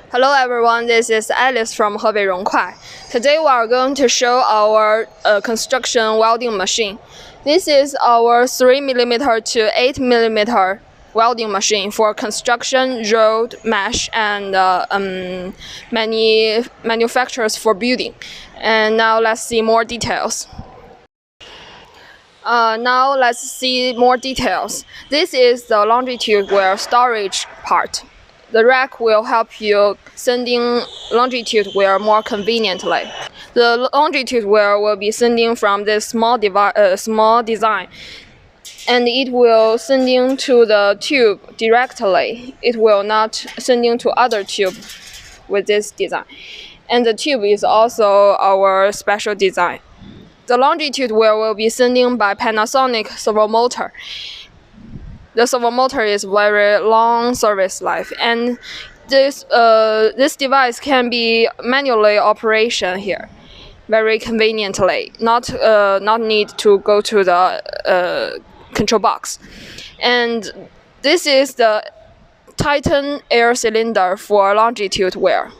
Hello everyone, this is Alice from Hebei Rongkuai. Today we are going to show our construction welding machine. This is our 3mm to 8mm welding machine for construction, road, mesh, and many manufacturers for building. And now let's see more details. This is the longitude wear storage part. The rack will help you sending longitude wear more conveniently. The longitude wear will be sending from this small design, and it will sending to the tube directly. It will not sending to other tube with this design. And the tube is also our special design. The longitude wear will be sending by Panasonic servo motor. The servo motor is very long service life, and this device can be manually operation here, very conveniently. Not need to go to the control box. And this is the Titan air cylinder for longitude wear.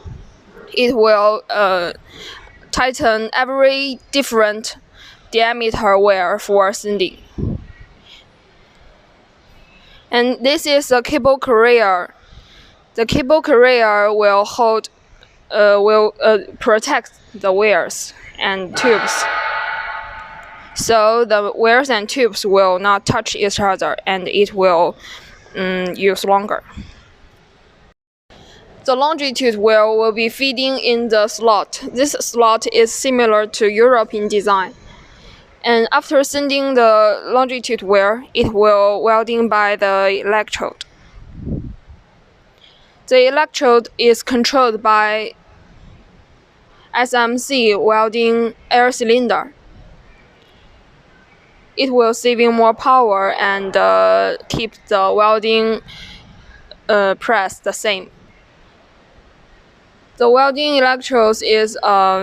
It will tighten every different diameter wear for sending. And this is a cable carrier. The cable carrier will protect the wires and tubes, so the wires and tubes will not touch each other, and it will use longer. The longitude wheel will be feeding in the slot. This slot is similar to European design. And after sending the longitude wear, it will welding by the electrode. The electrode is controlled by SMC welding air cylinder. It will saving more power and keep the welding press the same. The welding electrodes is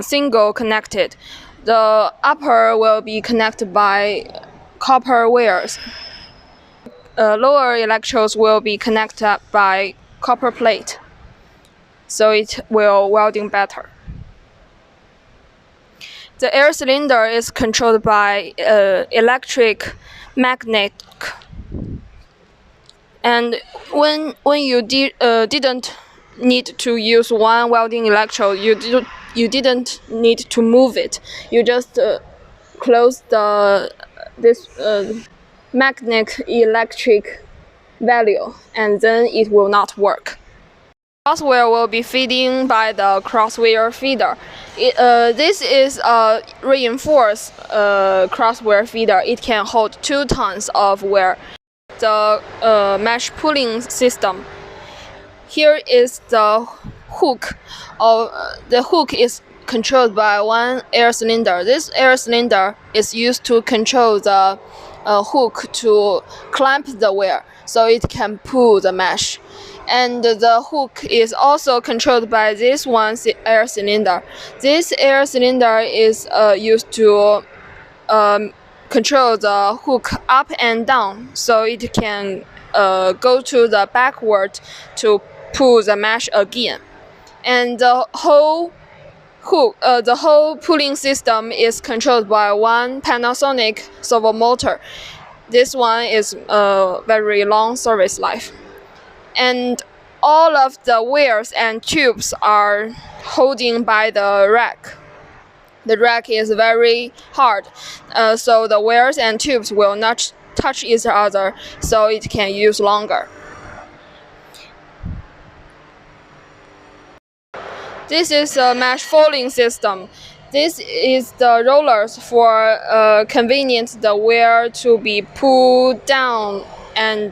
single connected. The upper will be connected by copper wires. Lower electrodes will be connected by copper plate, so it will welding better. The air cylinder is controlled by electric magnet. And when you didn't need to use one welding electrode, you didn't need to move it. You just close this magnet electric value, and then it will not work. Crosswire will be feeding by the crosswire feeder. This is a reinforced crosswire feeder. It can hold 2 tons of wear. The mesh pulling system. Here is the hook. The hook is controlled by one air cylinder. This air cylinder is used to control the hook to clamp the wear, so it can pull the mesh. And the hook is also controlled by this one air cylinder. This air cylinder is used to control the hook up and down, so it can go to the backward to pull the mesh again. And the whole pulling system is controlled by one Panasonic servo motor. This one is very long service life. And all of the wires and tubes are holding by the rack. The rack is very hard, so the wires and tubes will not touch each other, so it can use longer. This is a mesh folding system. This is the rollers for convenience the wear to be pulled down and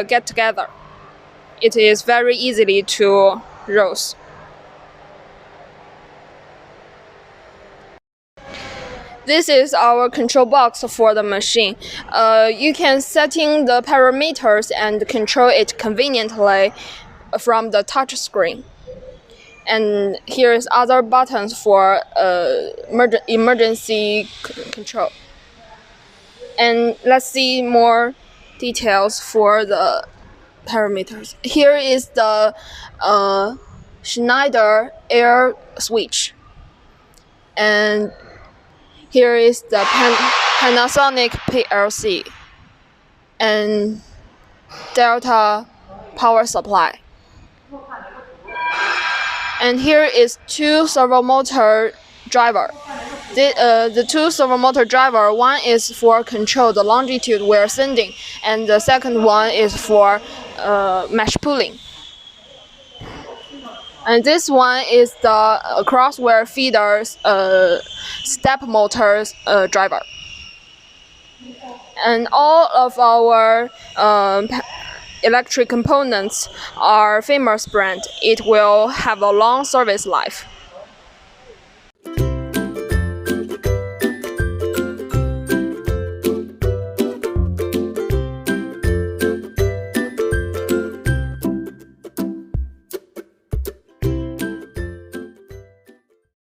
get together. It is very easily to roll. This is our control box for the machine. You can setting the parameters and control it conveniently from the touch screen. And here is other buttons for emergency control. And let's see more details for the parameters. Here is the Schneider air switch, and here is the Panasonic PLC and Delta power supply. And here is two servo motor driver. The two servo motor driver, one is for control the longitude we're sending, and the second one is for mesh pulling. And this one is the crosswear feeders step motors driver. And all of our electric components are famous brand. It will have a long service life.